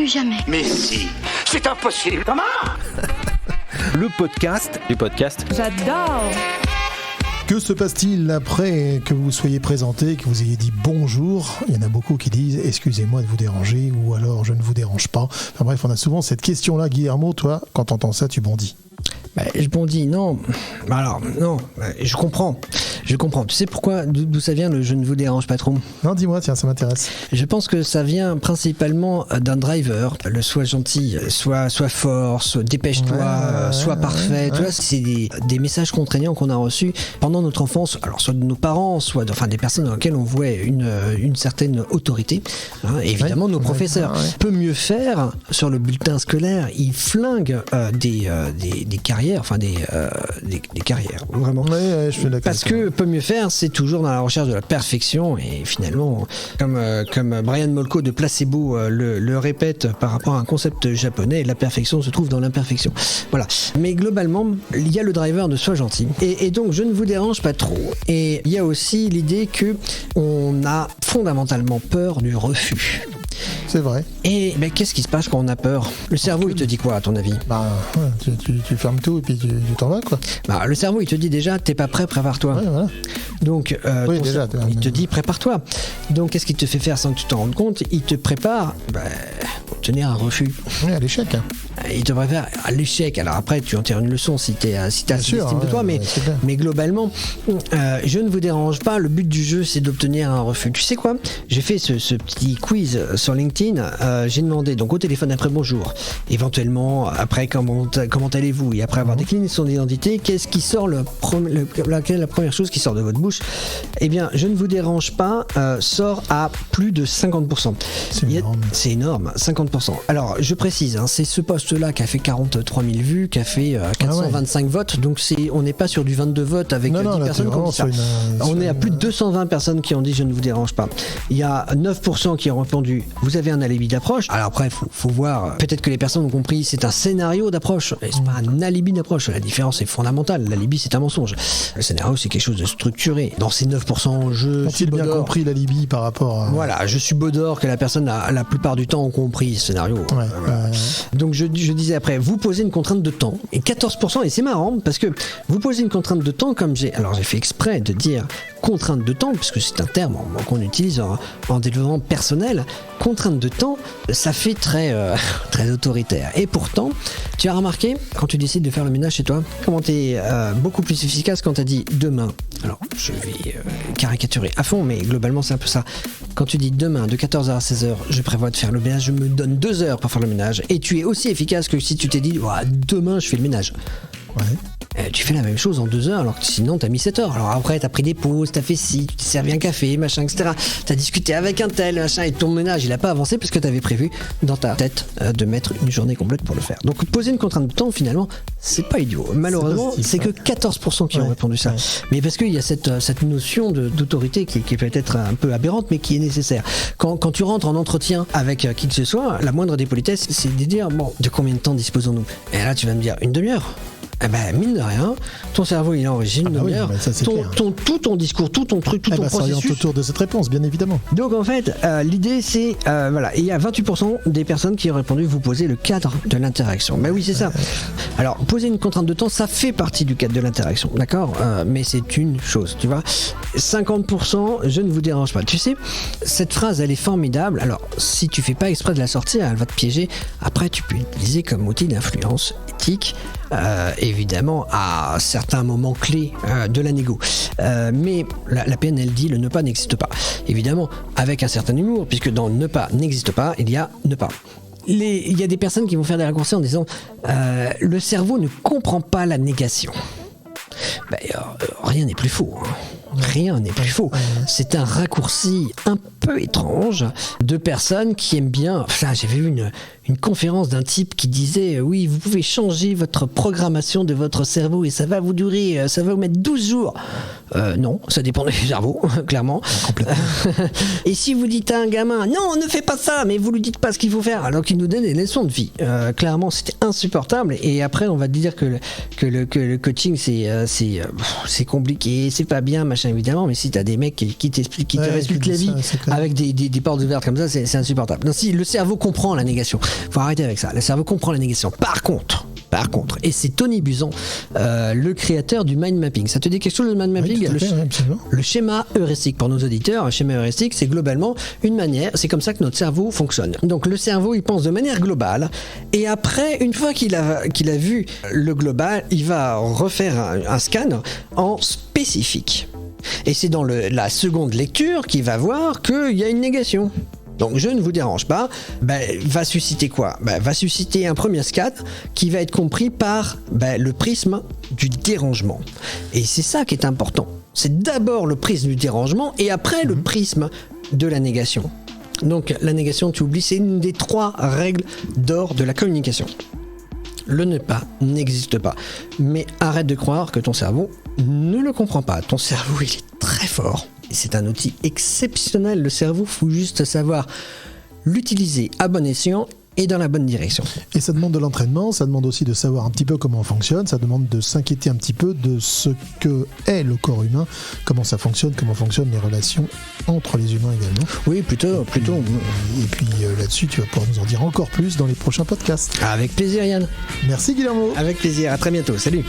Plus jamais. Mais si, c'est impossible. Comment? Le podcast du podcast. J'adore. Que se passe-t-il après que vous soyez présenté, que vous ayez dit bonjour? Il y en a beaucoup qui disent excusez-moi de vous déranger ou alors je ne vous dérange pas. Enfin bref, on a souvent cette question-là. Guillermo, toi, quand t'entends ça, tu bondis. Je bondis, non. Alors, non, je comprends. Tu sais pourquoi, d'où ça vient le je ne vous dérange pas trop? Non, dis-moi, tiens, ça m'intéresse. Je pense que ça vient principalement d'un driver, le sois gentil, soit fort, soit dépêche-toi, sois parfait. Tu vois, c'est des messages contraignants qu'on a reçus pendant notre enfance, alors soit de nos parents, soit des personnes dans lesquelles on vouait une certaine autorité. Hein, évidemment, nos professeurs. Peut mieux faire sur le bulletin scolaire, ils flinguent des carrières, enfin des carrières, vraiment. Je suis d'accord. Parce que peut mieux faire, c'est toujours dans la recherche de la perfection, et finalement, comme Brian Molko de Placebo le répète par rapport à un concept japonais, la perfection se trouve dans l'imperfection. Voilà. Mais globalement, il y a le driver de sois gentil, et donc je ne vous dérange pas trop. Et il y a aussi l'idée que on a fondamentalement peur du refus. C'est vrai. Et qu'est-ce qui se passe quand on a peur? Le cerveau, il te dit quoi, à ton avis? Tu fermes tout et puis tu t'en vas, quoi. Le cerveau, il te dit déjà, t'es pas prêt, prépare-toi. Ouais, voilà. Donc, il te dit, prépare-toi. Donc, qu'est-ce qu'il te fait faire sans que tu t'en rendes compte? Il te prépare à obtenir un refus. Oui, à l'échec. Il te prépare à l'échec. Alors après, tu en tires une leçon si t'as assez d'estime de toi, mais globalement, je ne vous dérange pas. Le but du jeu, c'est d'obtenir un refus. Tu sais quoi? J'ai fait ce petit quiz sur LinkedIn. J'ai demandé donc au téléphone après bonjour, éventuellement après comment allez-vous, et après avoir décliné son identité, qu'est-ce qui sort la première chose qui sort de votre bouche? Eh bien, je ne vous dérange pas sort à plus de 50%. C'est énorme, 50%. Alors, je précise, c'est ce post-là qui a fait 43 000 vues, qui a fait 425 votes, donc on n'est pas sur du 22 votes avec 10 personnes qui ont dit ça. On est à plus de 220 personnes qui ont dit je ne vous dérange pas. Il y a 9% qui ont répondu vous avez un alibi d'approche. Alors après, faut voir, peut-être que les personnes ont compris, c'est un scénario d'approche, et c'est pas un alibi d'approche. La différence est fondamentale. L'alibi, c'est un mensonge. Le scénario, c'est quelque chose de structuré. Dans ces 9%, Ont-ils bien compris l'alibi par rapport à... Voilà, je suis beau d'or que la personne a la plupart du temps ont compris ce scénario. Donc je disais après, vous posez une contrainte de temps, et 14%, et c'est marrant parce que vous posez une contrainte de temps, comme j'ai fait exprès de dire contrainte de temps, puisque c'est un terme qu'on utilise en développement personnel. Contrainte de temps, ça fait très autoritaire. Et pourtant, tu as remarqué, quand tu décides de faire le ménage chez toi, comment tu es beaucoup plus efficace quand tu as dit demain. Alors, je vais caricaturer à fond, mais globalement, c'est un peu ça. Quand tu dis demain, de 14h à 16h, je prévois de faire le ménage, je me donne 2 heures pour faire le ménage, et tu es aussi efficace que si tu t'es dit demain, je fais le ménage. Tu fais la même chose en 2 heures, alors que sinon t'as mis 7 heures. Alors après t'as pris des pauses, t'as fait ci, tu t'es servi un café, machin, etc. T'as discuté avec un tel, machin, et ton ménage il a pas avancé parce que t'avais prévu dans ta tête de mettre une journée complète pour le faire. Donc poser une contrainte de temps, finalement, c'est pas idiot. Malheureusement, c'est que 14% qui ont répondu ça. Mais parce qu'il y a cette notion d'autorité qui peut être un peu aberrante, mais qui est nécessaire. Quand tu rentres en entretien avec qui que ce soit, la moindre des politesses, c'est de dire de combien de temps disposons-nous? Et là tu vas me dire une demi-heure. Mine de rien, ton cerveau il enregistre une demi-heure, tout ton discours, tout ton truc, tout ton processus. Ça oriente autour de cette réponse, bien évidemment. Donc en fait, l'idée c'est, et il y a 28% des personnes qui ont répondu vous posez le cadre de l'interaction. Oui, c'est ça. Alors, poser une contrainte de temps, ça fait partie du cadre de l'interaction, d'accord? Mais c'est une chose, tu vois. 50%, je ne vous dérange pas. Tu sais, cette phrase, elle est formidable. Alors, si tu fais pas exprès de la sortir, elle va te piéger. Après, tu peux l'utiliser comme outil d'influence éthique. Évidemment à certains moments clés de la négo, mais la PNL dit le ne pas n'existe pas, évidemment avec un certain humour, puisque dans ne pas n'existe pas il y a ne pas. Il y a des personnes qui vont faire des raccourcis en disant le cerveau ne comprend pas la négation. Rien n'est plus faux, Rien n'est plus faux. C'est un raccourci un peu étrange de personnes qui aiment bien. J'avais vu une conférence d'un type qui disait oui, vous pouvez changer votre programmation de votre cerveau et ça va vous mettre 12 jours. Non, ça dépend du cerveau, clairement. Complètement. Et si vous dites à un gamin non, ne fais pas ça, mais vous lui dites pas ce qu'il faut faire, alors qu'il nous donne des leçons de vie. Clairement, c'était insupportable. Et après, on va te dire que le coaching, c'est compliqué, c'est pas bien, machin. évidemment, mais si t'as des mecs qui t'expliquent, qui te expliquent la vie ça, avec des portes ouvertes comme ça, c'est insupportable. Donc si le cerveau comprend la négation, faut arrêter avec ça. Le cerveau comprend la négation. Par contre, et c'est Tony Buzan, le créateur du mind mapping. Ça te dit quelque chose, le mind mapping? Le schéma heuristique pour nos auditeurs. Un schéma heuristique, c'est globalement une manière, c'est comme ça que notre cerveau fonctionne. Donc le cerveau, il pense de manière globale, et après, une fois qu'il a vu le global, il va refaire un scan en spécifique. Et c'est dans la seconde lecture qu'il va voir qu'il y a une négation. Donc je ne vous dérange pas, va susciter quoi? Va susciter un premier scan qui va être compris par le prisme du dérangement. Et c'est ça qui est important. C'est d'abord le prisme du dérangement et après le prisme de la négation. Donc la négation, tu oublies, c'est une des 3 règles d'or de la communication. Le ne pas n'existe pas. Mais arrête de croire que ton cerveau ne le comprend pas. Ton cerveau, il est très fort. Et c'est un outil exceptionnel, le cerveau. Il faut juste savoir l'utiliser à bon escient et dans la bonne direction. Et ça demande de l'entraînement, ça demande aussi de savoir un petit peu comment on fonctionne, ça demande de s'inquiéter un petit peu de ce que est le corps humain, comment ça fonctionne, comment fonctionnent les relations entre les humains également. Oui, plutôt. Et puis là-dessus, tu vas pouvoir nous en dire encore plus dans les prochains podcasts. Avec plaisir, Yann. Merci Guillermo. Avec plaisir, à très bientôt, salut.